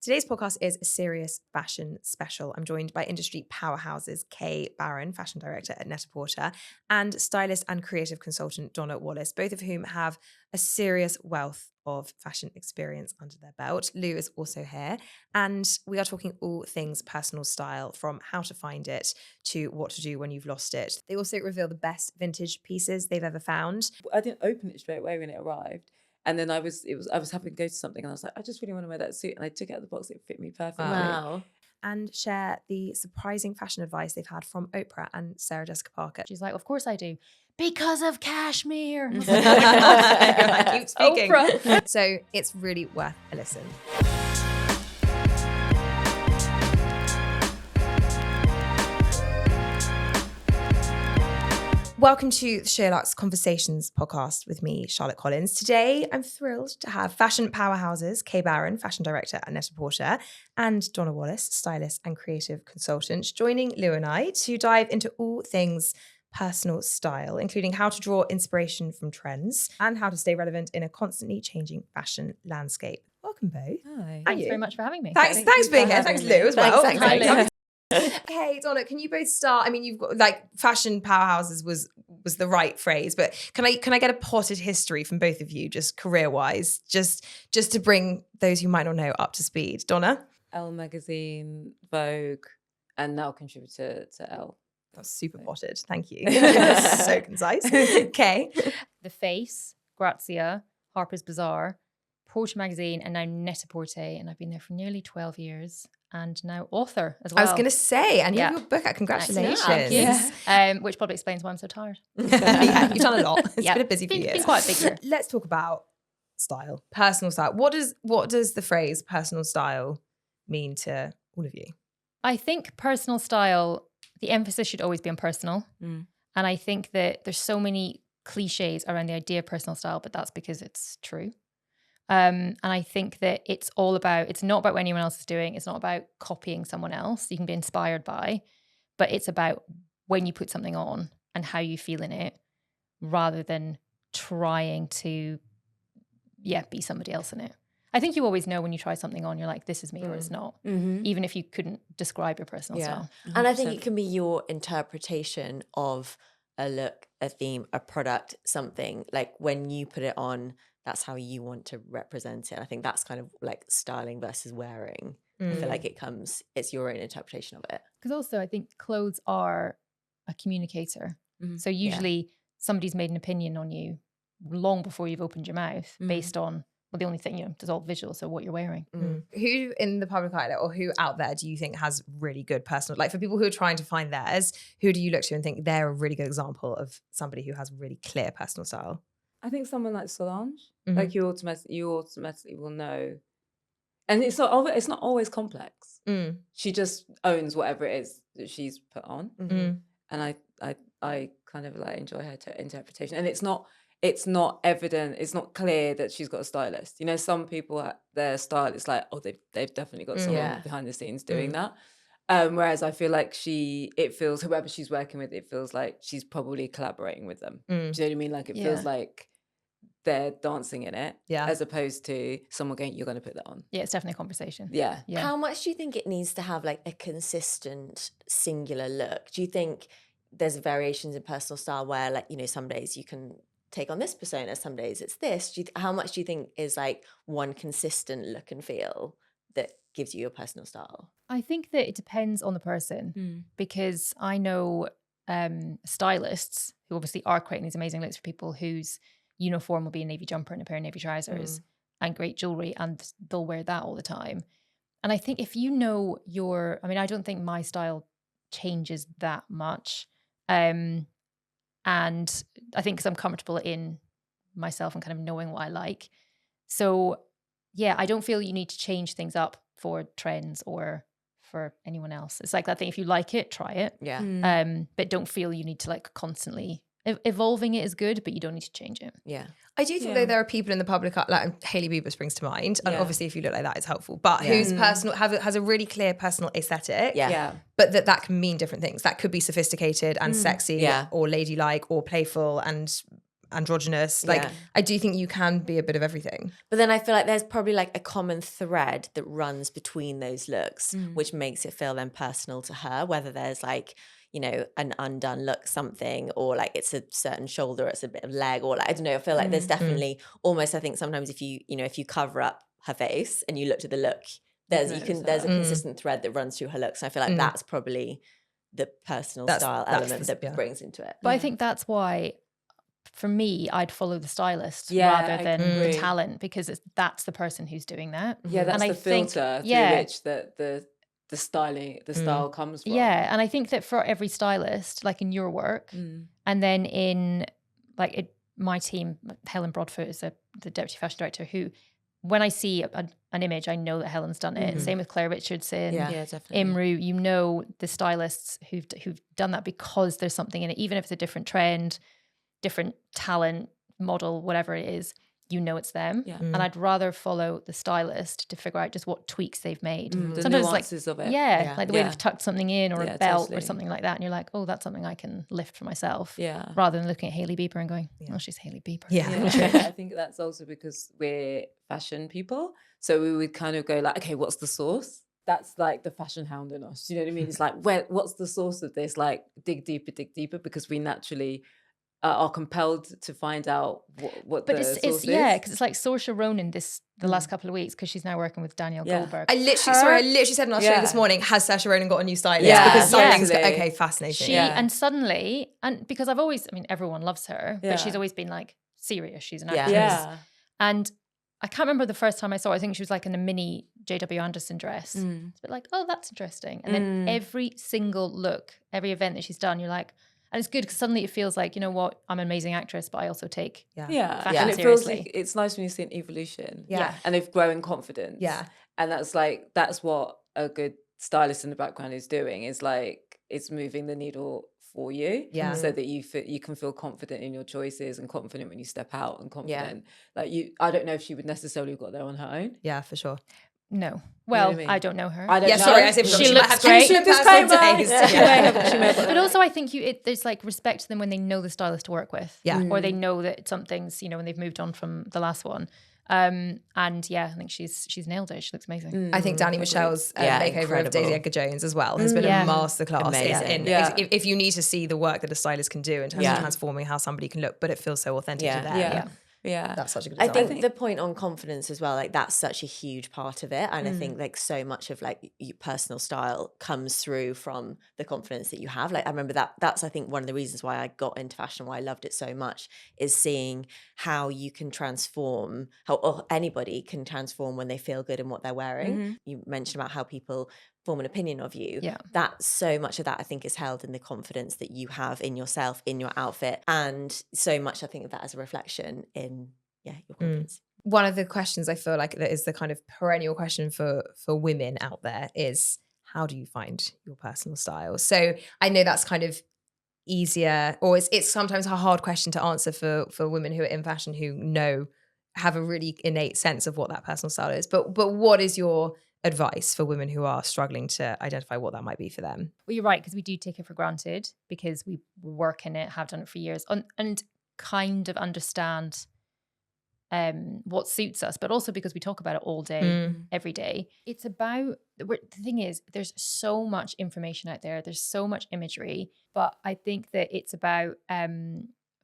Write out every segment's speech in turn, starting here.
Today's podcast is a serious fashion special. I'm joined by industry powerhouses Kay Barron, fashion director at Net-a-Porter, and stylist and creative consultant Donna Wallace, both of whom have a serious wealth of fashion experience under their belt. Lou is also here, and we are talking all things personal style, from how to find it to what to do when you've lost it. They also reveal the best vintage pieces they've ever found. I didn't open it straight away when it arrived. And then I was having to go to something and I was like, I just really want to wear that suit. And I took it out of the box, it fit me perfectly. Wow. And share the surprising fashion advice they've had from Oprah and Sarah Jessica Parker. She's like, of course I do. Because of cashmere. I keep speaking. Oprah. So it's really worth a listen. Welcome to the SheerLuxe Conversations podcast with me, Charlotte Collins. Today, I'm thrilled to have fashion powerhouses Kay Barron, fashion director at Net-a-Porter, and Donna Wallace, stylist and creative consultant, joining Lou and I to dive into all things personal style, including how to draw inspiration from trends and how to stay relevant in a constantly changing fashion landscape. Welcome both. Hi. Thanks very much for having me. Thanks for being here. Thanks, Lou, as well. Thanks, Lou. Okay, Donna, can you both start? I mean, you've got like fashion powerhouses was the right phrase, but can I get a potted history from both of you, just career-wise, just to bring those who might not know up to speed? Donna? Elle magazine, Vogue, and now contributor to Elle. That's super potted. Thank you. So concise. Okay. The Face, Grazia, Harper's Bazaar, Porter magazine, and now Net-a-Porter. And I've been there for nearly 12 years. And now author as well. I was going to say, and you have Yeah. your book out. Congratulations. Thank you. Which probably explains why I'm so tired. Yeah, you've done a lot. It's Yeah. been a busy few It's years. been quite a big year. Let's talk about style, personal style. What does the phrase personal style mean to all of you? I think personal style, the emphasis should always be on personal. Mm. And I think that there's so many cliches around the idea of personal style, but that's because it's true. And I think that it's not about what anyone else is doing. It's not about copying someone else you can be inspired by, but it's about when you put something on and how you feel in it, rather than trying to, be somebody else in it. I think you always know when you try something on, you're like, this is me or it's not, even if you couldn't describe your personal style. And I think it can be your interpretation of a look, a theme, a product, something. Like when you put it on, that's how you want to represent it. I think that's kind of like styling versus wearing. I feel like it's your own interpretation of it. Because also I think clothes are a communicator. So usually somebody's made an opinion on you long before you've opened your mouth based on, the only thing, there's all visual, so what you're wearing. Who in the public eye or who out there do you think has really good personal, like for people who are trying to find theirs, who do you look to and think they're a really good example of somebody who has really clear personal style? I think someone like Solange, like you automatically will know. And it's not always complex. She just owns whatever it is that she's put on. And I kind of like enjoy her interpretation. And it's not evident, it's not clear that she's got a stylist. Some people, their style, it's like, oh, they've definitely got someone behind the scenes doing that. Whereas I feel like whoever she's working with, it feels like she's probably collaborating with them. Do you know what I mean? Like it feels like they're dancing in it, as opposed to someone going, you're going to put that on. Yeah, it's definitely a conversation. Yeah. How much do you think it needs to have like a consistent singular look? Do you think there's variations in personal style where like, some days you can take on this persona, some days it's this? How much do you think is like one consistent look and feel that gives you your personal style? I think that it depends on the person, because I know stylists who obviously are creating these amazing looks for people whose uniform will be a navy jumper and a pair of navy trousers and great jewelry, and they'll wear that all the time. And I think if you know I don't think my style changes that much. And I think because I'm comfortable in myself and kind of knowing what I like. So yeah, I don't feel you need to change things up for trends or for anyone else. It's like that thing, if you like it, try it. Yeah. But don't feel you need to like constantly evolving it is good, but you don't need to change it. Yeah. I do think though there are people in the public, like Hailey Bieber springs to mind, and obviously if you look like that, it's helpful. But whose personal has a really clear personal aesthetic. Yeah. But that can mean different things. That could be sophisticated and sexy, or ladylike, or playful and androgynous. Like, Yeah. I do think you can be a bit of everything. But then I feel like there's probably like a common thread that runs between those looks, which makes it feel then personal to her, whether there's like, you know, an undone look something, or like it's a certain shoulder, it's a bit of leg, or like, I don't know, I feel like there's definitely almost, I think sometimes if you know, if you cover up her face and you looked at the look, there's a consistent thread that runs through her looks. And I feel like that's probably the personal style element that brings into it. But I think that's why, for me, I'd follow the stylist Yeah, rather I than the agree. talent, because that's the person who's doing that. Yeah, that's And the I think, filter through yeah, which the style comes from. yeah, and I think that for every stylist, like in your work, and then in like my team, Helen Broadfoot is the deputy fashion director, who, when I see an image, I know that Helen's done it. Same with Claire Richardson, Yeah, definitely. Imru. You know the stylists who've done that because there's something in it, even if it's a different trend, different talent, model, whatever it is. You know it's them. Yeah. And I'd rather follow the stylist to figure out just what tweaks they've made. The Sometimes nuances of it. yeah, like the way Yeah. they've tucked something in, or Yeah, a belt totally. or something like that. And you're like, oh, that's something I can lift for myself. Yeah. Rather than looking at Hailey Bieber and going, oh, she's Hailey Bieber. Yeah. I think that's also because we're fashion people. So we would kind of go like, okay, what's the source? That's like the fashion hound in us. You know what I mean? It's like, what's the source of this? Like, dig deeper, because we naturally are compelled to find out what But the it's source yeah, is. because it's like Saoirse Ronan the last couple of weeks, because she's now working with Daniel Goldberg. I literally said in our show this morning, has Saoirse Ronan got a new stylist? Yeah, Because styling's exactly. okay, fascinating. And suddenly, and because I've always, I mean, everyone loves her, but she's always been like serious. She's an actress. Yeah. And I can't remember the first time I saw her. I think she was like in a mini J.W. Anderson dress. It's a bit like, oh, that's interesting. And then every single look, every event that she's done, you're like, and it's good because suddenly it feels like, you know what, I'm an amazing actress, but I also take And fashion it seriously. feels like it's nice when you see an evolution. Yeah. And they've grown confidence. Yeah. And that's what a good stylist in the background is doing, is like, it's moving the needle for you, so that you can feel confident in your choices and confident when you step out, and confident like I don't know if she would necessarily have got there on her own. Yeah, for sure. No. Well, I mean? I don't know her. I don't know. Sorry, I said She looks great. She But also I think there's like respect to them when they know the stylist to work with. Yeah. Or they know that something's, you know, when they've moved on from the last one. And yeah, I think she's nailed it. She looks amazing. I think Danny Michelle's makeover of Daisy Edgar Jones as well has been a masterclass. If you need to see the work that a stylist can do in terms of transforming how somebody can look, but it feels so authentic to them. Yeah, that's such a good I example. think the point on confidence as well, like that's such a huge part of it. And I think like so much of like your personal style comes through from the confidence that you have. Like I remember that's I think one of the reasons why I got into fashion, why I loved it so much, is seeing how you can transform, how anybody can transform when they feel good in what they're wearing. You mentioned about how people form an opinion of you. That so much of that I think is held in the confidence that you have in yourself, in your outfit, and so much I think of that as a reflection in your confidence. One of the questions I feel like that is the kind of perennial question for women out there is, how do you find your personal style? So I know that's kind of easier, or it's sometimes a hard question to answer for women who are in fashion, who have a really innate sense of what that personal style is. But what is your advice for women who are struggling to identify what that might be for them? Well, you're right, because we do take it for granted because we work in it, have done it for years, and kind of understand what suits us, but also because we talk about it all day, every day. It's about, the thing is, there's so much information out there, there's so much imagery, but I think that it's about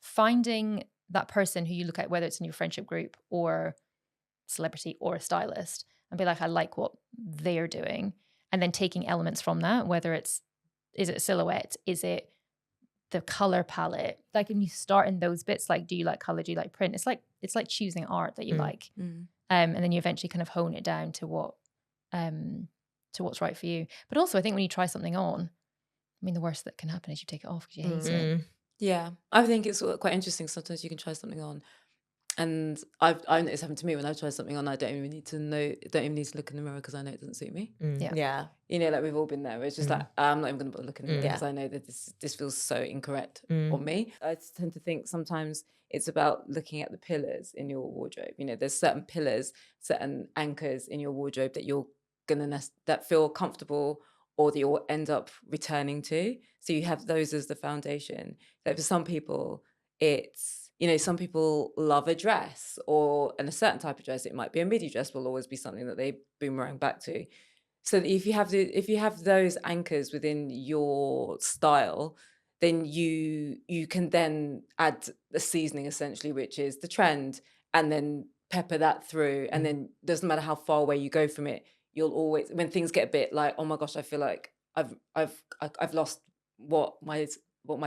finding that person who you look at, whether it's in your friendship group or celebrity or a stylist, and be like, I like what they're doing, and then taking elements from that, whether is it a silhouette, is it the color palette, like when you start in those bits, like, do you like color, do you like print, it's like choosing art that you like, and then you eventually kind of hone it down to what's right for you. But also I think when you try something on, I mean, the worst that can happen is you take it off because you hate it. Yeah, I think it's quite interesting. Sometimes you can try something on, and I know it's happened to me when I try something on. I don't even need to look in the mirror because I know it doesn't suit me. Yeah. You know, like we've all been there. It's just like, I'm not even going to look in the mirror because I know that this feels so incorrect on me. I tend to think sometimes it's about looking at the pillars in your wardrobe. You know, there's certain pillars, certain anchors in your wardrobe that you're that feel comfortable, or that you'll end up returning to. So you have those as the foundation. Like for some people, it's you know, some people love a dress and a certain type of dress. It might be a midi dress will always be something that they boomerang back to. So if you have those anchors within your style, then you can then add the seasoning essentially, which is the trend, and then pepper that through. And then doesn't matter how far away you go from it, you'll always, when things get a bit like, oh my gosh, I feel like I've lost what my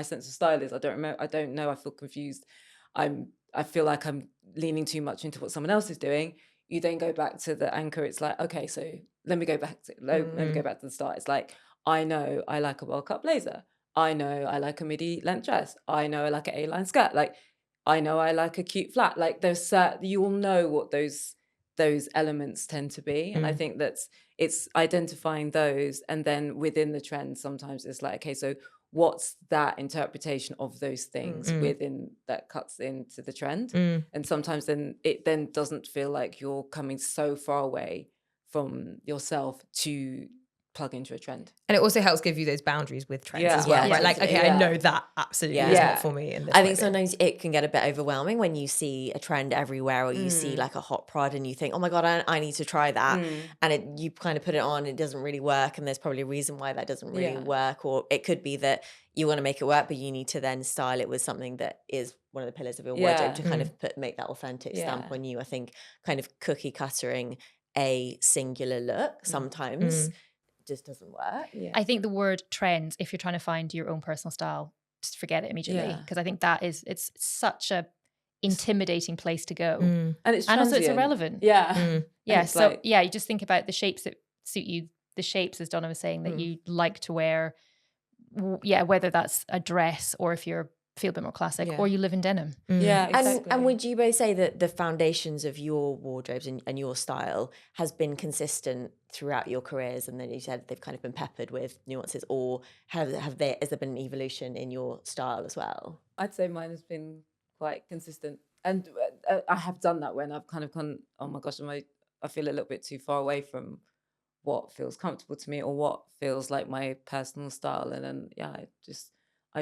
sense of style is. I don't remember. I don't know. I feel confused. I feel like I'm leaning too much into what someone else is doing. You then go back to the anchor. It's like, okay, so let me go back to the start. It's like, I know I like a World Cup blazer. I know I like a midi length dress. I know I like an A-line skirt. Like, I know I like a cute flat. Like, you will know what those elements tend to be. And I think it's identifying those, and then within the trend, sometimes it's like, okay, so what's that interpretation of those things within that cuts into the trend? And sometimes then it then doesn't feel like you're coming so far away from yourself to plug into a trend. And it also helps give you those boundaries with trends as well, right? Like, okay, I know that absolutely is not for me. I think sometimes it can get a bit overwhelming when you see a trend everywhere, or you see like a hot prod and you think, oh my God, I need to try that. And you kind of put it on, it doesn't really work. And there's probably a reason why that doesn't really work. Or it could be that you want to make it work, but you need to then style it with something that is one of the pillars of your wardrobe to kind of make that authentic stamp on you. I think kind of cookie cuttering a singular look sometimes just doesn't work. I think the word trends, if you're trying to find your own personal style, just forget it immediately, because I think it's such a intimidating place to go, and also it's irrelevant. So like, you just think about the shapes that suit you, the shapes, as Donna was saying, that you like to wear, whether that's a dress or if you're feel a bit more classic, or you live in denim. Exactly. And would you both say that the foundations of your wardrobes and your style has been consistent throughout your careers, and then you said they've kind of been peppered with nuances, or has there been an evolution in your style as well? I'd say mine has been quite consistent, and I have done that when I've kind of gone, oh my gosh, I feel a little bit too far away from what feels comfortable to me or what feels like my personal style, and then I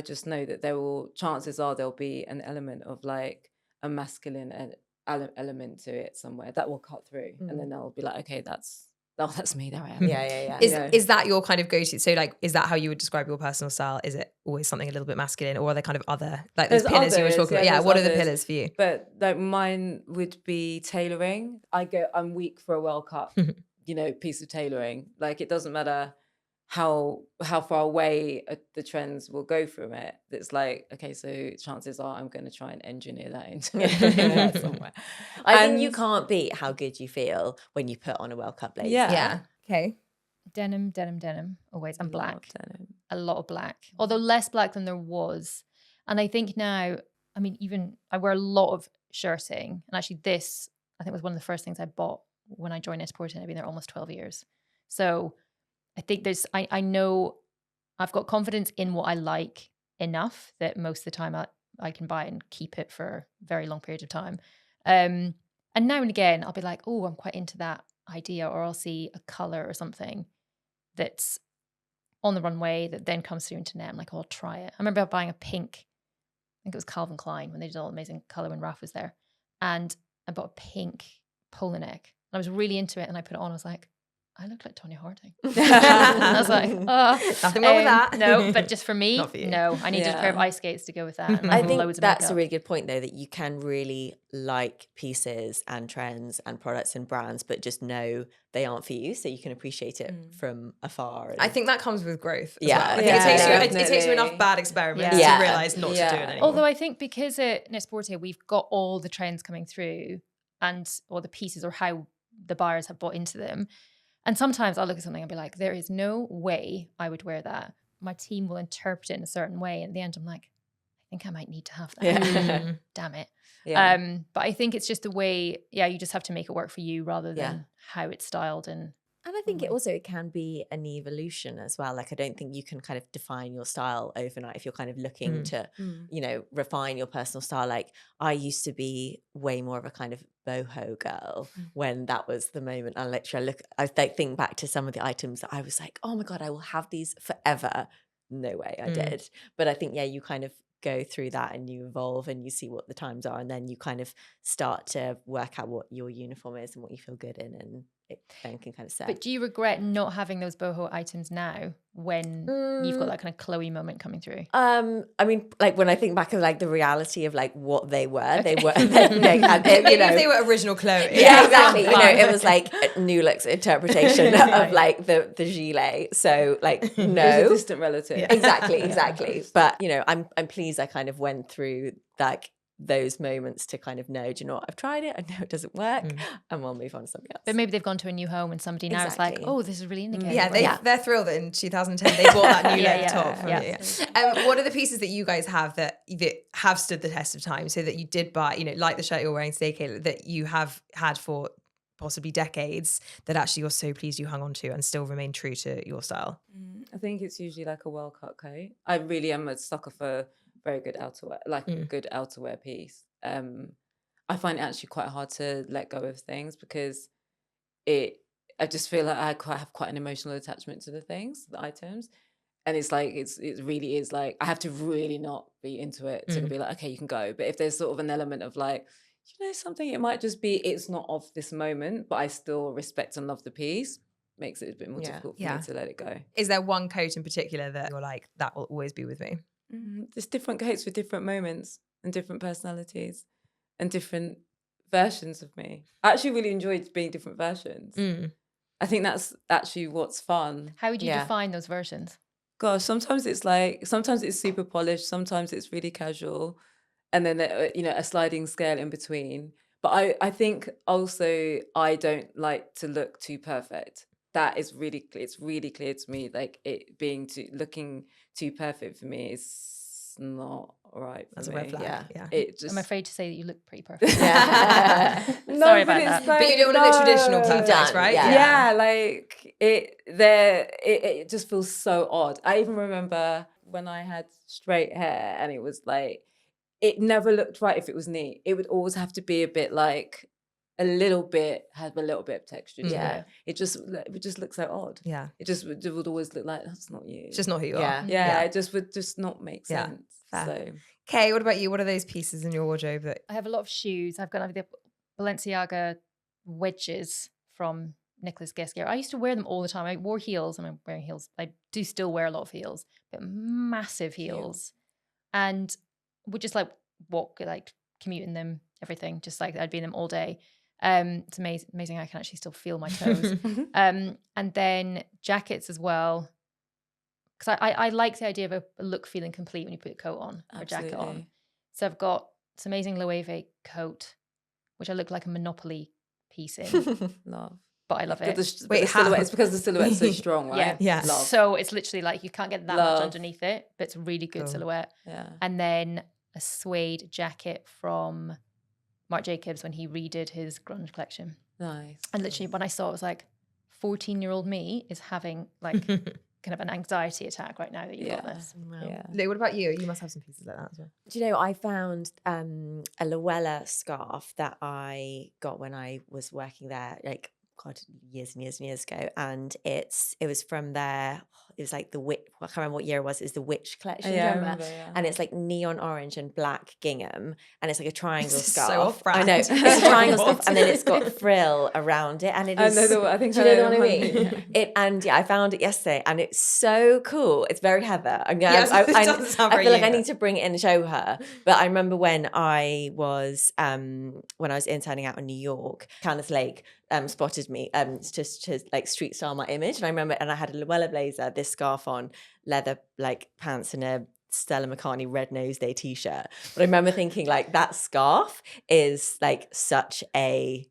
just know that chances are there'll be an element of like a masculine element to it somewhere that will cut through, and then they'll be like, okay, that's me. There I am. Yeah. Is that your kind of go-to? So like, is that how you would describe your personal style? Is it always something a little bit masculine, or are there kind of other, like those pillars you were talking about? Yeah, what are the pillars for you? But like mine would be tailoring. I'm weak for a World Cup, piece of tailoring. Like, it doesn't matter how far away the trends will go from it. It's like, okay, so chances are I'm going to try and engineer that into somewhere. I think you can't beat how good you feel when you put on a World Cup blazer. Yeah. Okay. Denim, always, and black. A lot of black, although less black than there was. And I think now, I mean, even I wear a lot of shirting, and actually this, I think, was one of the first things I bought when I joined Net-a-Porter, and I've been there almost 12 years. So I think I know I've got confidence in what I like enough that most of the time I can buy it and keep it for a very long period of time. And now and again, I'll be like, oh, I'm quite into that idea, or I'll see a color or something that's on the runway that then comes through into Net. I'm like, oh, I'll try it. I remember buying a pink, I think it was Calvin Klein, when they did all the amazing color when Raf was there. And I bought a pink polo neck. I was really into it, and I put it on. I was like, I look like Tonya Harding. I was like, nothing wrong with that. No, but just for me, Not for you. no. I needed a pair of ice skates to go with that. And I think loads of that's makeup. a really good point, though, that you can really like pieces and trends and products and brands, but just know they aren't for you, so you can appreciate it from afar. I think that comes with growth as Yeah. well. I think Yeah, it takes you enough bad experiments Yeah. to realise not to do it anymore. Although I think because at Net-a-Porter we've got all the trends coming through, or the pieces, or how the buyers have bought into them. And sometimes I'll look at something and be like, there is no way I would wear that. My team will interpret it in a certain way. And at the end, I'm like, I think I might need to have that. Damn it. Yeah. But I think it's just the way, you just have to make it work for you rather than how it's styled. And I think it can be an evolution as well. Like, I don't think you can kind of define your style overnight if you're kind of looking to, refine your personal style. Like, I used to be way more of a kind of boho girl when that was the moment. And literally I think back to some of the items that I was like, oh my God, I will have these forever. No way I did. But I think, you kind of go through that and you evolve and you see what the times are, and then you kind of start to work out what your uniform is and what you feel good in, and it then can kind of set. But do you regret not having those boho items now when you've got that kind of Chloe moment coming through? I mean, like when I think back of like the reality of like what they were, they were, Maybe if they were original Chloe. Yeah, exactly. It was like a new Luxe interpretation of like the gilet. So like, no. It was a distant relative. Yeah. Exactly. But, I'm pleased I kind of went through like those moments to kind of know, do you know what, I've tried it, I know it doesn't work, and we'll move on to something else. But maybe they've gone to a new home and somebody now is like, oh, this is really indicating. Yeah, they're thrilled that in 2010 they bought that new top from you. What are the pieces that you guys have that have stood the test of time, so that you did buy, like the shirt you're wearing today, Kayla, that you have had for possibly decades, that actually you're so pleased you hung on to and still remain true to your style? I think it's usually like a well-cut coat. I really am a sucker for very good outerwear, like a good outerwear piece. I find it actually quite hard to let go of things because I just feel like I have quite an emotional attachment to the items. And it's like, it really is like, I have to really not be into it to be like, okay, you can go. But if there's sort of an element of like, something, it might just be, it's not of this moment, but I still respect and love the piece, makes it a bit more difficult for me to let it go. Is there one coat in particular that you're like, that will always be with me? There's different coats for different moments and different personalities and different versions of me. I actually really enjoyed being different versions. I think that's actually what's fun. How would you define those versions? Gosh, sometimes it's super polished, sometimes it's really casual, and then a sliding scale in between. But I think also I don't like to look too perfect. That is really clear. It's really clear to me, like it being looking too perfect for me is not right for That's me. a red flag. Yeah. I'm afraid to say that you look pretty perfect. No, Sorry about that. But you don't want to look traditional perfect, right? Yeah, like it just feels so odd. I even remember when I had straight hair and it was like, it never looked right if it was neat. It would always have to be a bit like, have a little bit of texture to it. It would just look so odd. Yeah. It would always look like, that's not you. It's just not who you are. Yeah. It just would just not make sense. So, Kay, what about you? What are those pieces in your wardrobe that... I have a lot of shoes. I've got the Balenciaga wedges from Nicholas Guest. I used to wear them all the time. I wore heels, and I'm wearing heels. I do still wear a lot of heels, but massive heels. And would just like walk, like commute in them, everything. Just like I'd be in them all day. It's amazing. I can actually still feel my toes. And then jackets as well, because I like the idea of a look feeling complete when you put a coat on or a jacket on. So I've got this amazing Loewe coat, which I look like a Monopoly piece in. Love. But I love it. It's because the silhouette's so strong, right? Yeah. Love. So it's literally like you can't get that much underneath it, but it's a really good silhouette. Yeah. And then a suede jacket from Marc Jacobs when he redid his grunge collection. Nice. And literally when I saw it, was like, 14-year-old me is having like kind of an anxiety attack right now that you've got this. Wow. Yeah. Lou, what about you? You must have some pieces like that as well. Do you know, I found a Luella scarf that I got when I was working there, like, God, years and years and years ago. And it was from their, it was like the Witch, I can't remember what year it was the Witch collection. Yeah, do you remember? And it's like neon orange and black gingham. And it's like a triangle scarf. So off-brand. I know. It's a triangle scarf. And then it's got frill around it. And it is. I think do you know the one I mean? I found it yesterday and it's so cool. It's very Heather. I feel like I need to bring it in and show her. But I remember when I was interning out in New York, Candice Lake spotted me just to like street style my image, and I remember, and I had a Luella blazer, this scarf on, leather like pants, and a Stella McCartney Red Nose Day t-shirt. But I remember thinking like that scarf is like such a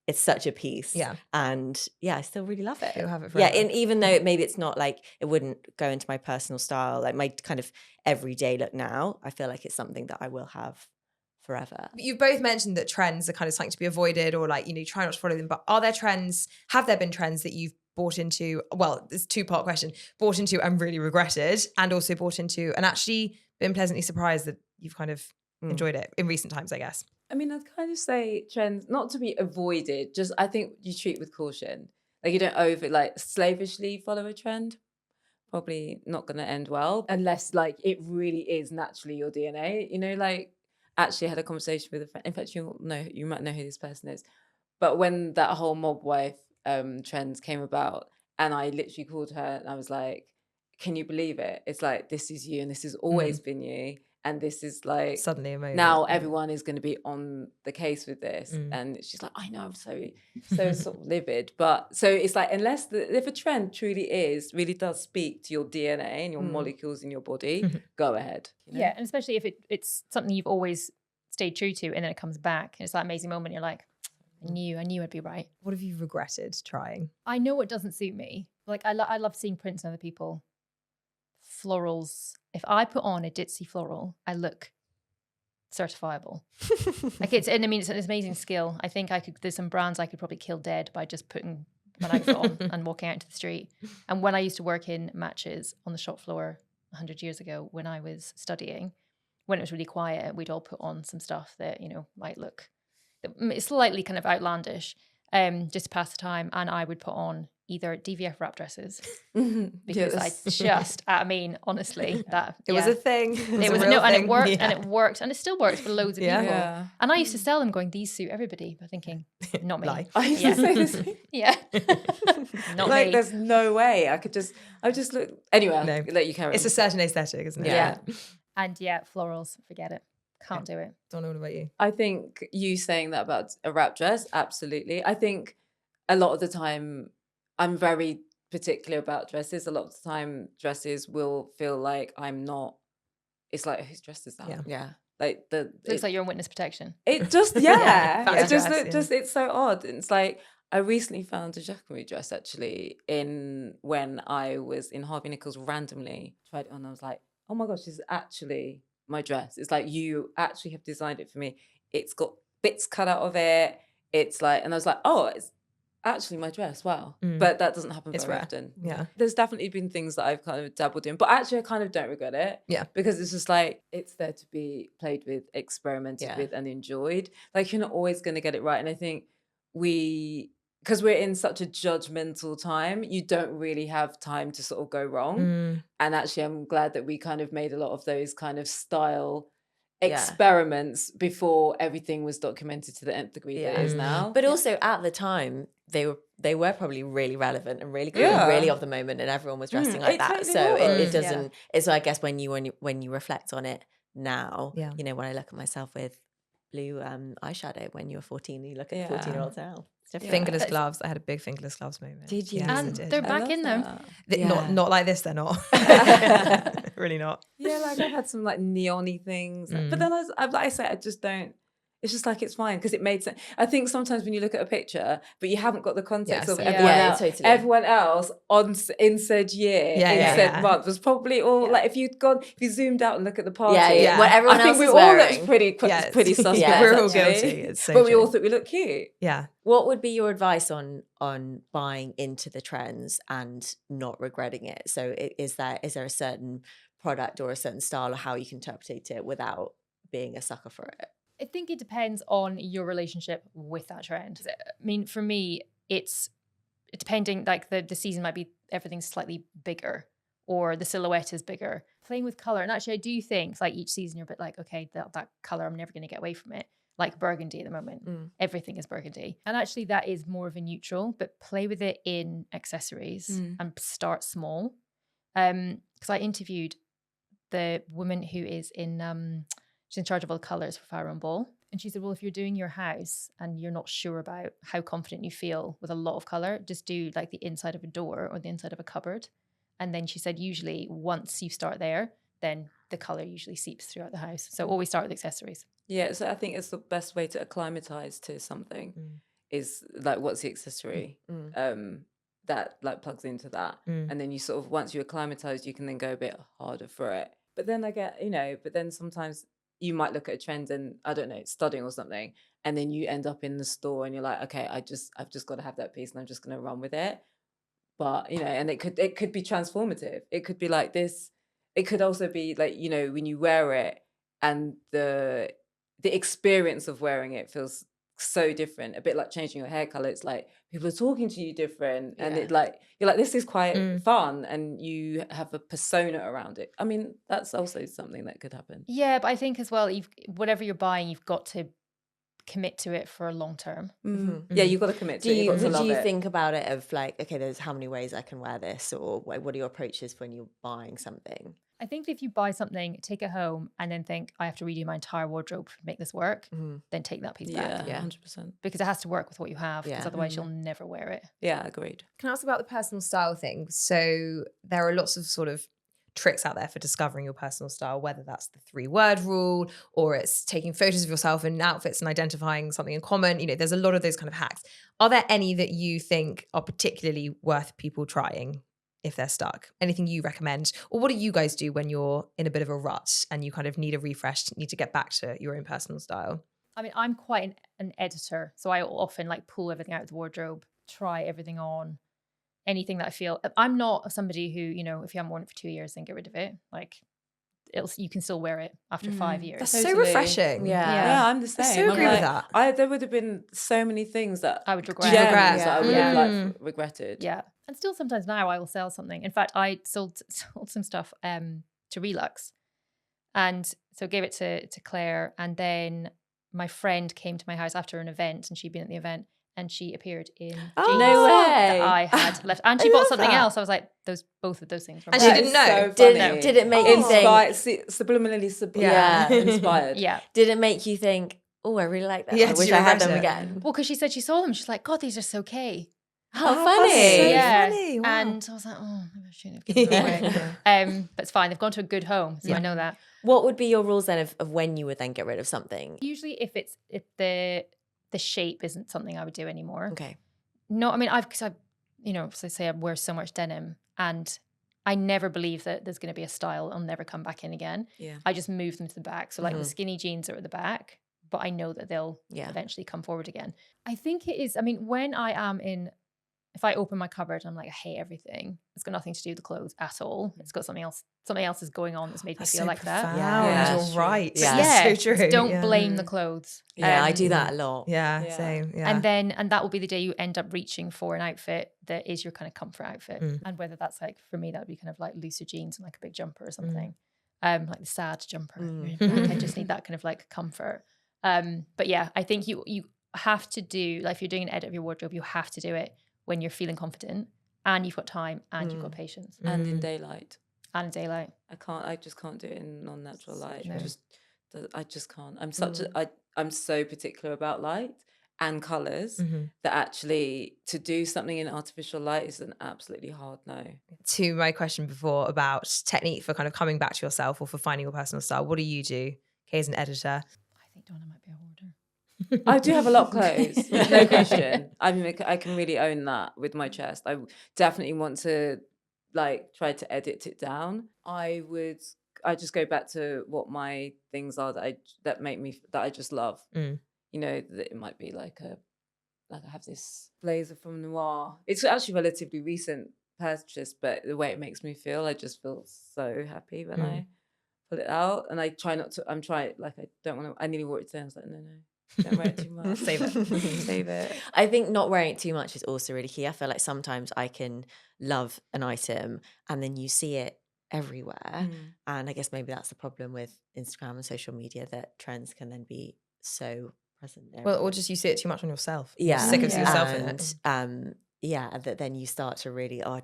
it's such a piece. Yeah. And I still really love it. You'll have it forever. Yeah, and even though maybe it's not like, it wouldn't go into my personal style, like my kind of everyday look now, I feel like it's something that I will have forever. You've both mentioned that trends are kind of something to be avoided, or like, try not to follow them, but have there been trends that you've bought into, well, it's a two-part question, bought into and really regretted, and also bought into and actually been pleasantly surprised that you've kind of enjoyed it in recent times, I guess? I mean, I'd kind of say trends, not to be avoided, just I think you treat with caution. Like you don't slavishly follow a trend, probably not going to end well unless like it really is naturally your DNA. You know, like actually I had a conversation with a friend. In fact, you might know who this person is. But when that whole mob wife trend came about, and I literally called her and I was like, can you believe it? It's like, this is you and this has always been you. And this is like suddenly a moment. Now everyone is going to be on the case with this. And she's like, I know, I'm so sort of livid. But so it's like, if a trend really does speak to your DNA and your molecules in your body, go ahead. You know? Yeah, and especially if it's something you've always stayed true to, and then it comes back, and it's that amazing moment. You're like, I knew I'd be right. What have you regretted trying? I know it doesn't suit me. Like I love seeing prints on other people. Florals. If I put on a ditzy floral, I look certifiable. Like it's an amazing skill. I think there's some brands I could probably kill dead by just putting an outfit on and walking out into the street. And when I used to work in matches on the shop floor 100 years ago, when I was studying, when it was really quiet, we'd all put on some stuff that, might look slightly kind of outlandish, just to pass the time. And I would put on either DVF wrap dresses because honestly, that it was a thing. It was and it worked, and it worked, and it still works for loads of people. Yeah. And I used to sell them, going, "These suit everybody," but thinking, "Not me." I used to say this. Yeah, not like, me. there's no way I just look anyway. I'll let you carry on. It's a certain aesthetic, isn't it? Yeah. And florals, forget it. Can't do it. Don't know what about you. I think you saying that about a wrap dress, absolutely. I think a lot of the time I'm very particular about dresses. A lot of the time dresses will feel like I'm not, it's like, whose dress is that? Yeah. Like Looks like you're on witness protection. It just, yeah. It just it's so odd. It's like, I recently found a Jacquemus dress actually when I was in Harvey Nichols randomly, tried it on, I was like, oh my gosh, this is actually my dress. It's like, you actually have designed it for me. It's got bits cut out of it. It's like, and I was like, oh, it's actually my dress. Wow. But that doesn't happen very often. Yeah. There's definitely been things that I've kind of dabbled in, but actually I kind of don't regret it. Yeah. Because it's just like, it's there to be played with, experimented with and enjoyed. Like, you're not always going to get it right. And I think because we're in such a judgmental time, you don't really have time to sort of go wrong. And actually, I'm glad that we kind of made a lot of those kind of style experiments before everything was documented to the nth degree that it is now. But also at the time, they were probably really relevant and really cool and really of the moment, and everyone was dressing like that. Totally so was. it doesn't. So I guess when you reflect on it now, when I look at myself with blue eyeshadow when you were 14, you look at 14-year-olds now. Fingerless gloves. I had a big fingerless gloves moment. Did you? And they're back in them. Not like this. They're not. Really not. Yeah, like I had some like neon-y things, but then like I say, I just don't. It's just like, it's fine because it made sense. I think sometimes when you look at a picture, but you haven't got the context of everyone else in said year, said month was probably all like, if you zoomed out and look at the party, what everyone else we is all wearing. looked pretty suspect. We're all guilty. It's so but we true. all thought we looked cute. Yeah. What would be your advice on buying into the trends and not regretting it? So is there a certain product or a certain style or how you can interpret it without being a sucker for it? I think it depends on your relationship with that trend. I mean, for me, it's depending, like the season might be everything's slightly bigger or the silhouette is bigger. Playing with color. And actually, I do think like each season you're a bit like, okay, that color, I'm never going to get away from it. Like burgundy at the moment. Everything is burgundy. And actually that is more of a neutral, but play with it in accessories and start small. Because I interviewed the woman who is she's in charge of all the colours for Fire and Ball. And she said, well, if you're doing your house and you're not sure about how confident you feel with a lot of colour, just do like the inside of a door or the inside of a cupboard. And then she said, usually once you start there, then the colour usually seeps throughout the house. So always start with accessories. Yeah, so I think it's the best way to acclimatize to something is like, what's the accessory that like plugs into that. And then you sort of, once you acclimatize, you can then go a bit harder for it. But then but then sometimes you might look at a trend and, I don't know, studying or something, and then you end up in the store and you're like, okay, I've just got to have that piece and I'm just going to run with it. But, and it could be transformative. It could be like this. It could also be like, when you wear it and the experience of wearing it feels so different. A bit like changing your hair color. It's like people are talking to you different, and it like you're like, this is quite fun, and you have a persona around it. I mean, that's also something that could happen. Yeah, but I think as well, whatever you're buying, you've got to commit to it for a long term. Yeah, you've got to commit to it. You've got to love do you it. think about it of like, okay, there's how many ways I can wear this, or what are your approaches when you're buying something? I think if you buy something, take it home, and then think, I have to redo my entire wardrobe to make this work, then take that piece back. Yeah, 100%. Because it has to work with what you have, because otherwise you'll never wear it. Yeah, agreed. Can I ask about the personal style thing? So there are lots of sort of tricks out there for discovering your personal style, whether that's the 3-word rule or it's taking photos of yourself in outfits and identifying something in common. You know, there's a lot of those kind of hacks. Are there any that you think are particularly worth people trying if they're stuck? Anything you recommend? Or what do you guys do when you're in a bit of a rut and you kind of need a refresh, need to get back to your own personal style? I mean, I'm quite an editor, so I often like pull everything out of the wardrobe, try everything on. Anything that I feel, I'm not somebody who, you know, if you haven't worn it for 2 years, then get rid of it. Like, you can still wear it after 5 years. That's so refreshing. Yeah, I'm the same. I so agree with that. There would have been so many things that I would regret. That I would have like regretted. Yeah, and still sometimes now I will sell something. In fact, I sold some stuff to SheerLuxe, and so gave it to Claire, and then my friend came to my house after an event, and she'd been at the event. And she appeared in jeans no way. that I had left. And she bought something else. I was like, both of those things were and she didn't know. So did it make you think? Subliminally inspired. Yeah. Did it make you think, oh, I really like that. Yeah, I wish I had them again. Well, because she said she saw them. She's like, God, these are so Kay. How funny. So Yeah. funny. Wow. And I was like, oh, maybe I shouldn't have given them away. But it's fine. They've gone to a good home. So I know that. What would be your rules then of when you would then get rid of something? Usually if the shape isn't something I would do anymore. Okay. No, I mean, because I wear so much denim, and I never believe that there's going to be a style I'll never come back in again. Yeah. I just move them to the back. So like the skinny jeans are at the back, but I know that they'll eventually come forward again. I think it is, I mean, when I am if I open my cupboard, I'm like, I hate everything. It's got nothing to do with the clothes at all. It's got something else is going on that's made me feel like that. Yeah, you're right. Yeah. So true. So don't blame the clothes. Yeah, I do that a lot. Yeah, same. Yeah. And that will be the day you end up reaching for an outfit that is your kind of comfort outfit. And whether that's like, for me, that would be kind of like looser jeans and like a big jumper or something. Like the sad jumper. I just need that kind of like comfort. But yeah, I think you have to do, like if you're doing an edit of your wardrobe, you have to do it when you're feeling confident and you've got time and you've got patience. And in daylight. And in daylight. I just can't do it in non-natural light. No. I just can't. I'm so particular about light and colours that actually to do something in artificial light is an absolutely hard no. To my question before about technique for kind of coming back to yourself or for finding your personal style, what do you do, Kay, as an editor? I think Donna might be a hoarder. I do have a lot of clothes, no question. I mean, I can really own that with my chest. I definitely want to like try to edit it down. I just go back to what my things are that I just love. You know, that it might be like I have this blazer from Noir. It's actually relatively recent purchase, but the way it makes me feel, I just feel so happy when I pull it out. And I try not to. I nearly wore it today. I was like, no. Don't wear it too much. Save it. I think not wearing it too much is also really key. I feel like sometimes I can love an item and then you see it everywhere. And I guess maybe that's the problem with Instagram and social media, that trends can then be so present there. Well, or just you see it too much on yourself. Yeah. You're sick of yourself in it. That then you start to really, I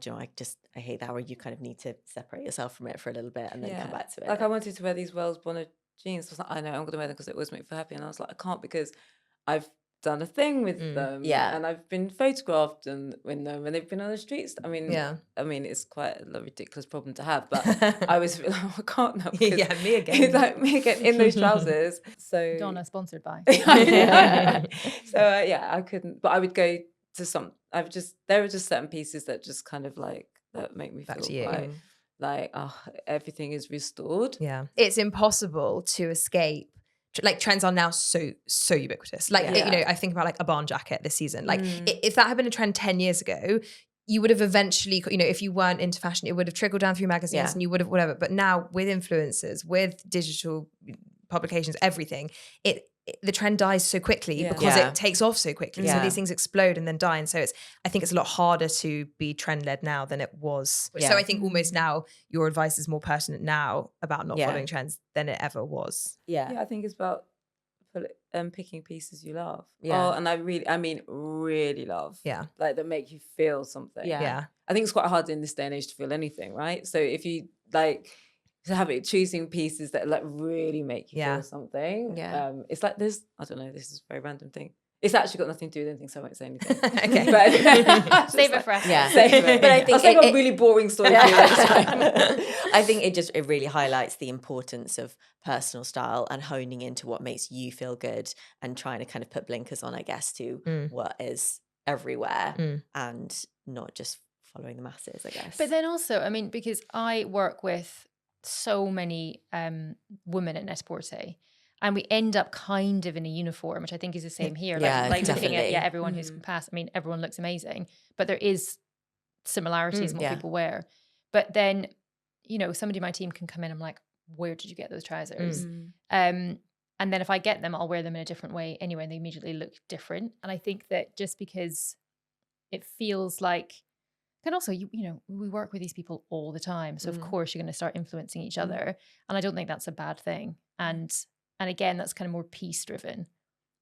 hate that, or you kind of need to separate yourself from it for a little bit and then come back to it. Like I wanted to wear these Wells Bonner jeans. I was like, I know I'm going to wear them because it always makes me feel happy. And I was like, I can't because I've done a thing with them. Yeah. And I've been photographed in them and they've been on the streets. I mean, it's quite a ridiculous problem to have, but I was like, I can't now. Yeah, me again. It's like me again in those trousers. So Donna, sponsored by. So I couldn't, but I would go to there were just certain pieces that just kind of like, that make me Back feel to you. quite like, everything is restored. Yeah. It's impossible to escape. Like trends are now so ubiquitous. Like, I think about like a barn jacket this season. Like if that had been a trend 10 years ago, you would have eventually, if you weren't into fashion, it would have trickled down through magazines and you would have whatever. But now with influencers, with digital publications, everything, the trend dies so quickly because it takes off so quickly. So these things explode and then die. And so I think it's a lot harder to be trend led now than it was. So I think almost now your advice is more pertinent now about not following trends than it ever was. Yeah, I think it's about picking pieces you love. Yeah. And really love. Yeah. Like that make you feel something. Yeah. I think it's quite hard in this day and age to feel anything, right? So if you like to have it choosing pieces that like really make you feel something. It's like this is a very random thing. It's actually got nothing to do with anything, so I won't say anything. Okay. But save it for us. Yeah. Save it. But I think I'll say a really boring story for you next time. I think it really highlights the importance of personal style and honing into what makes you feel good and trying to kind of put blinkers on, I guess, to what is everywhere and not just following the masses, I guess. But then also, I mean, because I work with so many women at Net-a-Porter, and we end up kind of in a uniform, which I think is the same here. Like looking at everyone who's past. I mean, everyone looks amazing, but there is similarities in what people wear. But then, you know, somebody in my team can come in. I'm like, where did you get those trousers? And then if I get them, I'll wear them in a different way anyway, and they immediately look different. And I think that just because it feels like. And also, you know, we work with these people all the time. So, of course, you're going to start influencing each other. And I don't think that's a bad thing. And again, that's kind of more piece driven.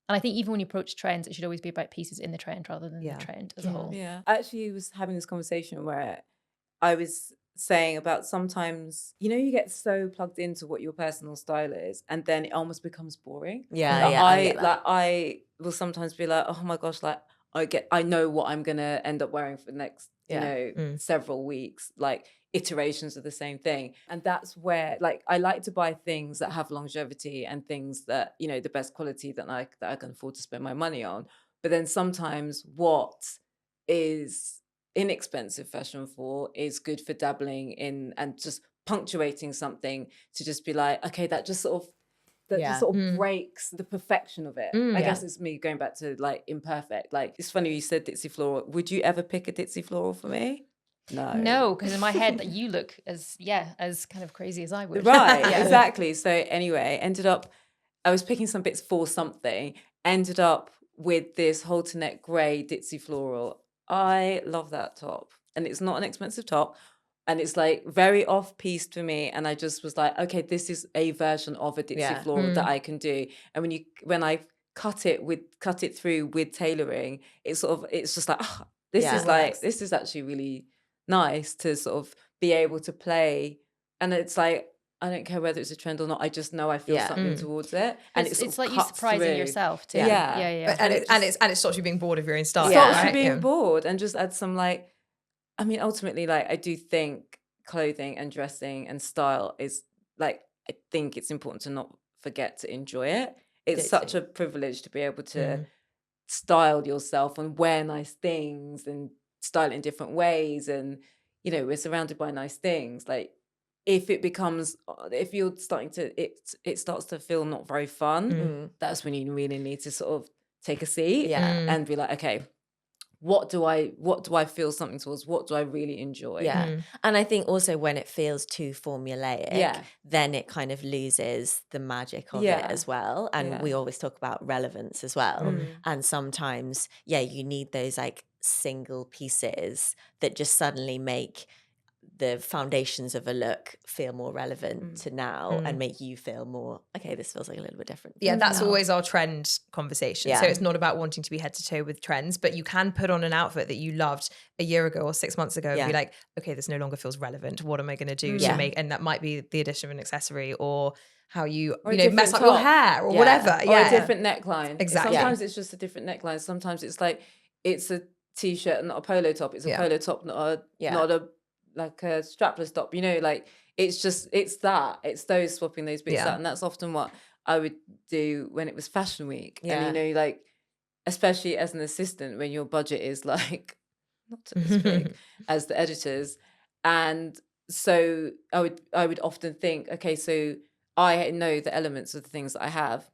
And I think even when you approach trends, it should always be about pieces in the trend rather than the trend as a whole. Yeah. I actually was having this conversation where I was saying about sometimes, you know, you get so plugged into what your personal style is and then it almost becomes boring. I will sometimes be like, oh my gosh, like I know what I'm going to end up wearing for the next several weeks, like iterations of the same thing. And that's where like I like to buy things that have longevity and things that, you know, the best quality that I can afford to spend my money on. But then sometimes what is inexpensive fashion for is good for dabbling in and just punctuating something to just be like, okay, that just sort of breaks the perfection of it. I guess it's me going back to like imperfect. Like it's funny you said Ditsy Floral. Would you ever pick a Ditsy Floral for me? No, because in my head that you look as kind of crazy as I would. Right, exactly. So anyway, I was picking some bits for something. Ended up with this halter neck grey Ditsy Floral. I love that top, and it's not an expensive top. And it's like very off-piste for me. And I just was like, okay, this is a version of a Ditsy Floral that I can do. And when I cut it through with tailoring, it's just like, oh, this is actually really nice to sort of be able to play. And it's like, I don't care whether it's a trend or not. I just know I feel something towards it. And it's like you surprising yourself too. Yeah. And it stops you being bored of your own style. It stops you being bored and just add some like, I mean, ultimately, like, I do think clothing and dressing and style is, like, I think it's important to not forget to enjoy it. It's such a privilege to be able to style yourself and wear nice things and style it in different ways. And, you know, we're surrounded by nice things. Like, if you're starting to, it starts to feel not very fun, that's when you really need to sort of take a seat and be like, okay, what do I feel something towards? What do I really enjoy? Yeah. And I think also when it feels too formulaic, then it kind of loses the magic of it as well. And we always talk about relevance as well. And sometimes, you need those like single pieces that just suddenly make the foundations of a look feel more relevant to now and make you feel more, okay, this feels like a little bit different. Yeah, that's always our trend conversation. So it's not about wanting to be head to toe with trends, but you can put on an outfit that you loved a year ago or 6 months ago and be like, okay, this no longer feels relevant. What am I going to do to make, and that might be the addition of an accessory or how you mess up your hair or whatever. Or a different neckline. Exactly. Sometimes it's just a different neckline. Sometimes it's like, it's a t-shirt, not a polo top. It's a polo top, not a like a strapless top, you know, like it's those swapping those bits out. And that's often what I would do when it was fashion week. And, you know, like, especially as an assistant, when your budget is like not as big as the editors. And so I would often think, okay, so I know the elements of the things that I have.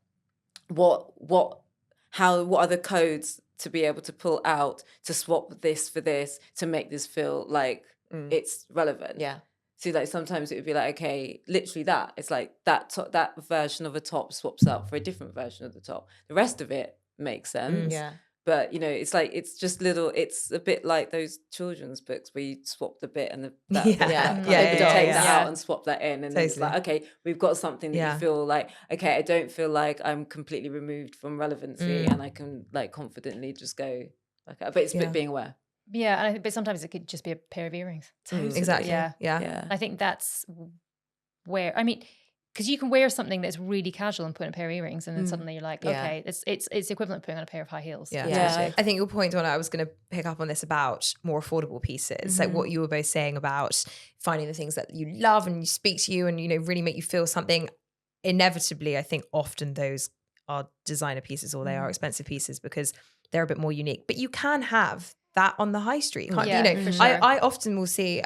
What are the codes to be able to pull out to swap this for this to make this feel like it's relevant. So like sometimes it would be like, okay, literally that. It's like that version of a top swaps out for a different version of the top. The rest of it makes sense. Yeah. But it's like it's just little. It's a bit like those children's books where you swap the bit and take that out and swap that in, and then it's like, okay, we've got something that you feel like, okay, I don't feel like I'm completely removed from relevancy, and I can like confidently just go like, but it's being aware. Yeah, but sometimes it could just be a pair of earrings. Exactly. Yeah. I think that's where, I mean, because you can wear something that's really casual and put in a pair of earrings, and then suddenly you're like, okay, it's equivalent to putting on a pair of high heels. Yeah. I think your point, Donna, I was going to pick up on this about more affordable pieces, like what you were both saying about finding the things that you love and you speak to you and really make you feel something. Inevitably, I think often those are designer pieces or they are expensive pieces because they're a bit more unique. But you can have that on the high street, can't you? For sure. I often will see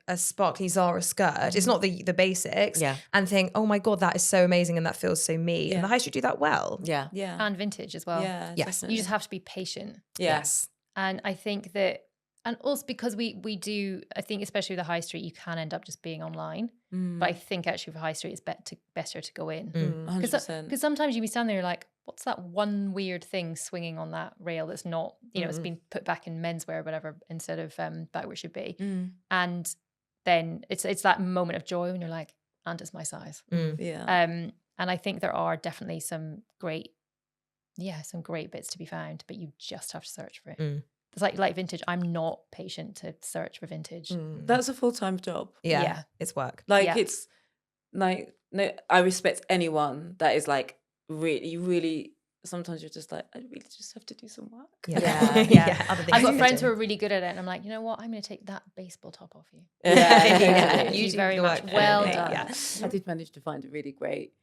a sparkly Zara skirt. It's not the basics. And think, oh my God, that is so amazing and that feels so me. And the high street do that well. Yeah. And vintage as well. Yeah. Yes. Definitely. You just have to be patient. Yes. And I think that, and also because we do, I think especially with the high street, you can end up just being online. But I think actually for high street, it's better to go in. 100%. Because sometimes you be standing there, you're like, what's that one weird thing swinging on that rail that's not, it's been put back in menswear or whatever instead of back where it should be. And then it's that moment of joy when you're like, and it's my size. And I think there are definitely some great bits to be found, but you just have to search for it. It's like vintage. I'm not patient to search for vintage. That's a full-time job. Yeah. It's work. It's like, no, I respect anyone that is like really, sometimes you're just like, I really just have to do some work. I've got friends who are really good at it, and I'm like, you know what? I'm going to take that baseball top off you. You You do very the much. work. Well done. Yeah. I did manage to find a really great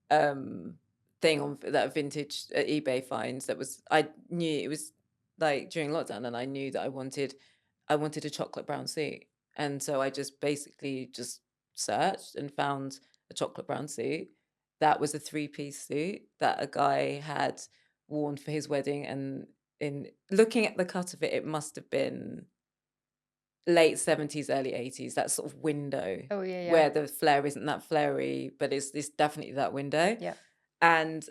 thing on that vintage eBay finds that was, I knew it was like during lockdown, and I knew that I wanted a chocolate brown suit, and so I just basically just searched and found a chocolate brown suit that was a 3-piece suit that a guy had worn for his wedding, and in looking at the cut of it, it must have been late 70s, early 80s, that sort of window where the flare isn't that flary, but it's definitely that window. And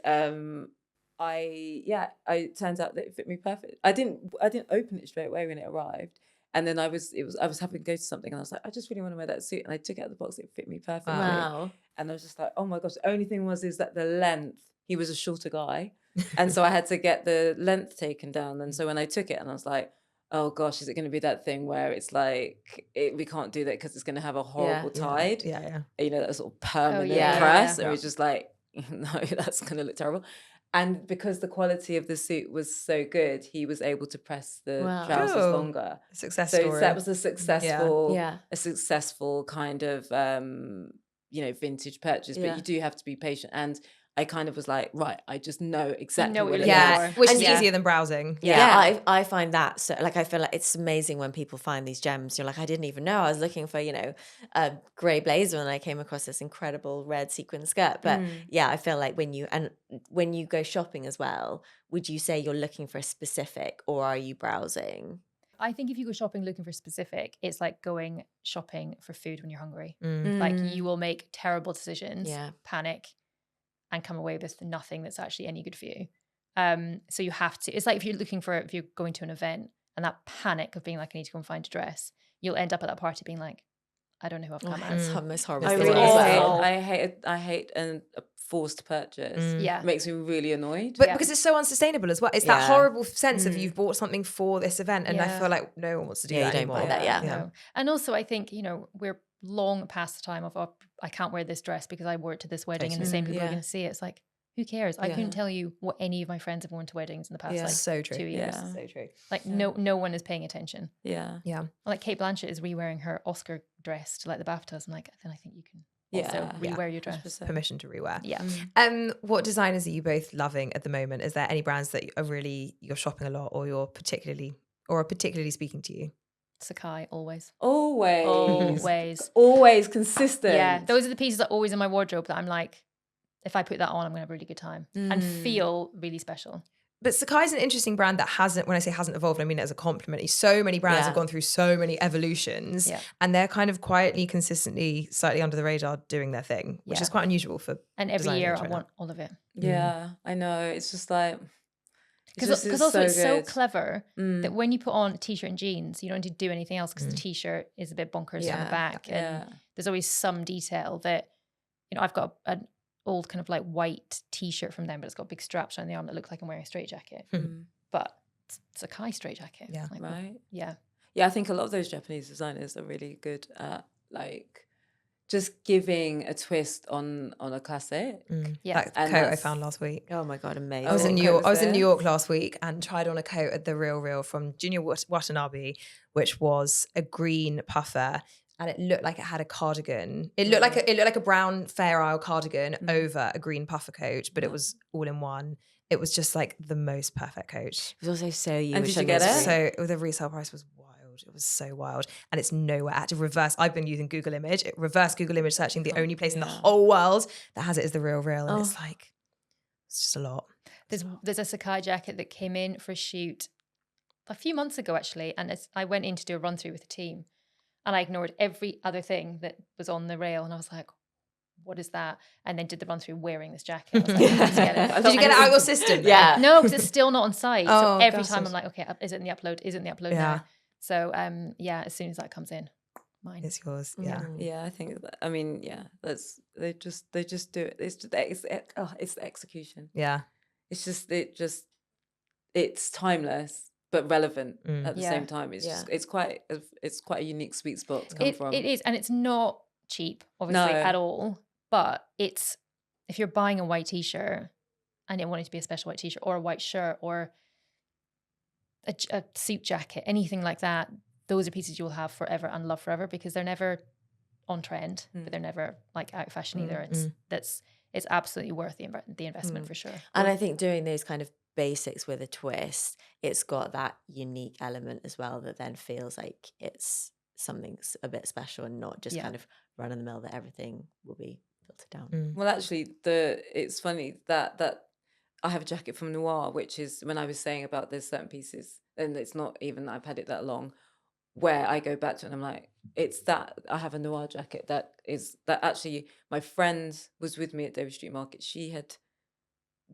it turns out that it fit me perfect. I didn't open it straight away when it arrived, and then I was having to go to something, and I was like, I just really want to wear that suit, and I took it out of the box. It fit me perfectly. Wow. And I was just like, oh my gosh. The only thing is that the length. He was a shorter guy, and so I had to get the length taken down. And so when I took it, and I was like, oh gosh, is it going to be that thing where it's like we can't do that because it's going to have a horrible tide? That sort of permanent press. Or it's just like, no, that's going to look terrible. And because the quality of the suit was so good, he was able to press the trousers longer. Success so story. that was a successful kind of vintage purchase. But you do have to be patient. And I kind of was like, right, I just know exactly what it is. Which is easier than browsing. I find that so, like, I feel like it's amazing when people find these gems. You're like, I didn't even know. I was looking for, a grey blazer, and I came across this incredible red sequin skirt. But I feel like when you go shopping as well, would you say you're looking for a specific, or are you browsing? I think if you go shopping looking for specific, it's like going shopping for food when you're hungry. Like you will make terrible decisions, panic, and come away with nothing that's actually any good for you. So you have to, it's like if you're going to an event, and that panic of being like, I need to go and find a dress, you'll end up at that party being like, I don't know who I've come as. It's the most horrible I thing. really I hate a forced purchase. It makes me really annoyed. But because it's so unsustainable as well. It's that horrible sense of you've bought something for this event, and I feel like no one wants to do that anymore. Buy that, No. And also I think, we're long past the time of, I can't wear this dress because I wore it to this wedding and the same people are going to see it. It's like, who cares? I couldn't tell you what any of my friends have worn to weddings in the past so true. 2 years. So true. Like no one is paying attention. Yeah. Like Kate Blanchett is re-wearing her Oscar dress to like the BAFTAs. I'm like, then I think you can also re-wear your dress. 100%. Permission to rewear. Yeah. What designers are you both loving at the moment? Is there any brands that you're shopping a lot, or are particularly speaking to you? Sakai, always consistent. Yeah, those are the pieces that are always in my wardrobe that I'm like, if I put that on, I'm gonna have a really good time and feel really special. But Sakai's an interesting brand that hasn't, when I say hasn't evolved, I mean it as a compliment. So many brands have gone through so many evolutions and they're kind of quietly, consistently, slightly under the radar doing their thing, which is quite unusual for And every year I want all of it. Yeah, I know. It's just like... Because also it's so clever that when you put on a t-shirt and jeans, you don't need to do anything else because the t-shirt is a bit bonkers on the back. And there's always some detail that, you know, I've got an old kind of like white t-shirt from them, but it's got big straps around the arm that look like I'm wearing a straight jacket. But it's a Kai straight jacket. Yeah. Like, right. Yeah. Yeah, I think a lot of those Japanese designers are really good at like just giving a twist on a classic. Yeah, that coat I found last week. Oh my god, amazing! I was in New York last week and tried on a coat at the Real from Junior Watanabe, which was a green puffer, and it looked like it had a cardigan. It looked like a brown Fair Isle cardigan over a green puffer coat, but it was all in one. It was just like the most perfect coat. It was also so you. And did you get it? So the resale price was wild. It was so wild, and it's nowhere. I had to reverse. I've been using Google Image, reverse Google Image searching. The only place in the whole world that has it is the Real, and it's like it's just a lot. There's a Sakai jacket that came in for a shoot a few months ago actually, and I went in to do a run through with the team, and I ignored every other thing that was on the rail, and I was like, what is that? And then did the run through wearing this jacket. I was like, I need to get it. Did you get it out of your system? Yeah. No, because it's still not on site. So every gosh, time I'm like, okay, is it in the upload? Is it in the upload now? So as soon as that comes in, mine. It's yours. Yeah. Yeah, I think that, I mean, yeah, they just do it. It's the execution. Yeah. It's timeless but relevant at the same time. It's quite a unique sweet spot to come from. It is, and it's not cheap, obviously, at all. But it's, if you're buying a white t-shirt and it wanted to be a special white t-shirt or a white shirt or a suit jacket, anything like that, those are pieces you'll have forever and love forever because they're never on trend, but they're never like out of fashion either. It's absolutely worth the investment for sure. And I think doing those kind of basics with a twist, it's got that unique element as well that then feels like it's something a bit special and not just kind of run of the mill that everything will be filtered down. Well, actually, it's funny that I have a jacket from Noir, which is when I was saying about there's certain pieces, and it's not even I've had it that long, where I go back to it and I'm like, it's that I have a Noir jacket that actually my friend was with me at Dover Street Market. She had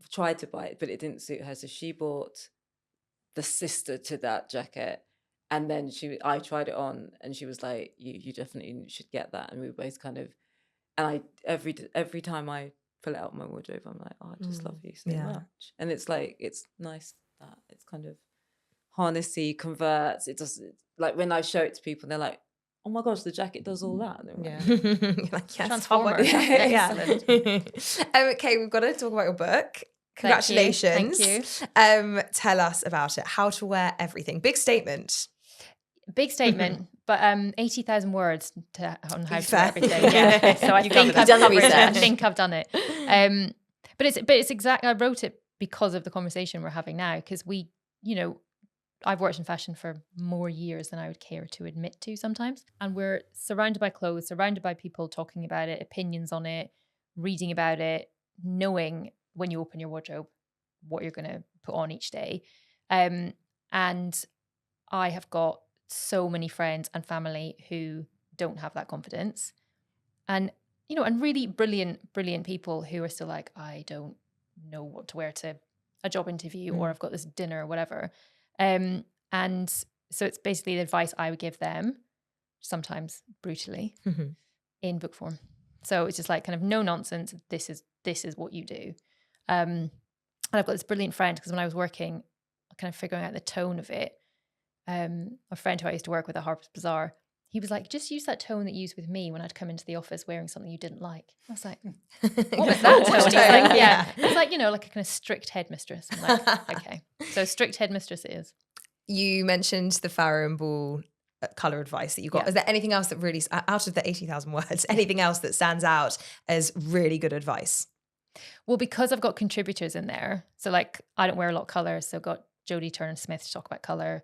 tried to buy it, but it didn't suit her, so she bought the sister to that jacket. And then I tried it on, and she was like, "You definitely should get that." And we were both kind of, and every time I pull it out of my wardrobe, I'm like, "Oh, I just love you so much." And it's like, it's nice that it's kind of harnessy, converts. It does, like when I show it to people, they're like, "Oh my gosh, the jacket does all that." And like, yes, Transformer. Excellent. Okay, we've got to talk about your book. Congratulations. Thank you. Tell us about it. How to wear everything. Big statement. Big statement, but 80,000 words on how to Fair. wear everything. Yeah, so I think I've done the covered it. I research. think I've done it. But it's exactly. I wrote it because of the conversation we're having now. Because I've worked in fashion for more years than I would care to admit to sometimes, and we're surrounded by clothes, surrounded by people talking about it, opinions on it, reading about it, knowing when you open your wardrobe what you're going to put on each day, and I have got so many friends and family who don't have that confidence, and really brilliant people who are still like, I don't know what to wear to a job interview, or I've got this dinner or whatever, and so it's basically the advice I would give them, sometimes brutally, in book form. So it's just like kind of no nonsense. This is what you do. And I've got this brilliant friend, because when I was working, kind of figuring out the tone of it, a friend who I used to work with at Harper's Bazaar, he was like, just use that tone that you used with me when I'd come into the office wearing something you didn't like. I was like, what was that tone? He's like, yeah. It's like, like a kind of strict headmistress. I'm like, okay. So strict headmistress it is. You mentioned the Farrow and Ball colour advice that you got. Is there anything else that really, out of the 80,000 words, anything else that stands out as really good advice? Well, because I've got contributors in there. So like, I don't wear a lot of colour. So I've got Jodie Turner-Smith to talk about colour.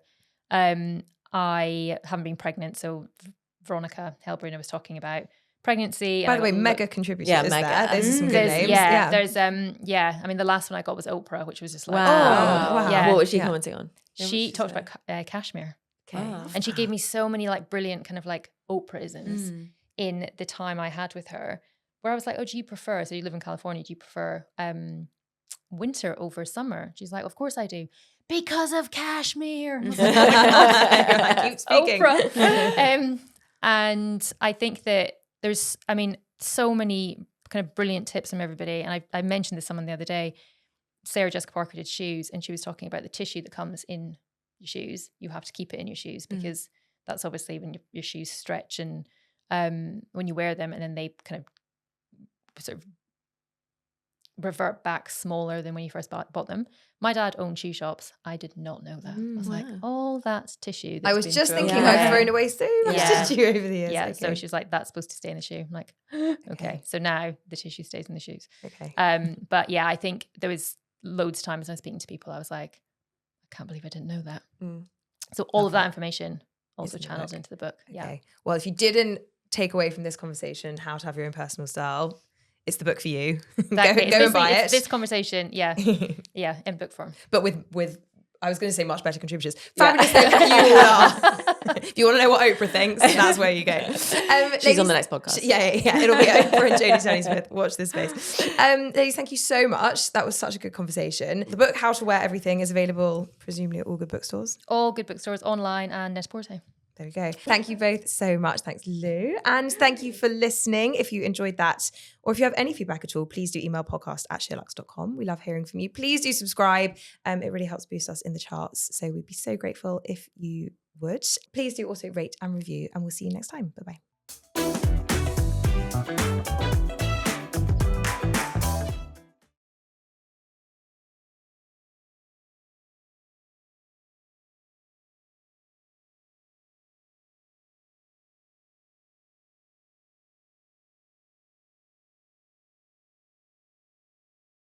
I haven't been pregnant. So Veronica Hellbrunner was talking about pregnancy. By the way, mega contributors Yeah, there. mega. Those are some good There's, names. yeah, there's I mean, the last one I got was Oprah, which was just like, wow. Yeah. What was she commenting on? She talked about cashmere. Okay. And she gave me so many like brilliant kind of like Oprah-isms in the time I had with her, where I was like, oh, do you prefer, so you live in California, do you prefer winter over summer? She's like, of course I do. Because of cashmere. I keep speaking. Oprah. And I think that there's, I mean, so many kind of brilliant tips from everybody. And I mentioned this to someone the other day. Sarah Jessica Parker did shoes, and she was talking about the tissue that comes in your shoes. You have to keep it in your shoes because that's obviously when your shoes stretch and when you wear them, and then they kind of sort of revert back smaller than when you first bought them. My dad owned shoe shops. I did not know that. I was like, all that tissue. I was just thinking I've thrown away so much tissue over the years. Yeah, okay. so she's like, that's supposed to stay in the shoe. I'm like, okay. So now the tissue stays in the shoes. Okay. But yeah, I think there was loads of times when I was speaking to people, I was like, I can't believe I didn't know that. So all of that information also channeled into the book. Yeah. Okay. Well, if you didn't take away from this conversation how to have your own personal style, it's the book for you. Go and buy it. This conversation, yeah, in book form. But with I was going to say much better contributors. Fabulous that you all are. If you want to know what Oprah thinks, that's where you go. She's on the next podcast. Yeah. It'll be Oprah and Jodie Tony Smith. Watch this space. Ladies, thank you so much. That was such a good conversation. The book, How to Wear Everything, is available presumably at all good bookstores. All good bookstores, online and Net-a-Porter. There we go. Thank you both so much. Thanks, Lou. And thank you for listening. If you enjoyed that, or if you have any feedback at all, please do email podcast@SheerLuxe.com. We love hearing from you. Please do subscribe. It really helps boost us in the charts. So we'd be so grateful if you would. Please do also rate and review, and we'll see you next time. Bye-bye.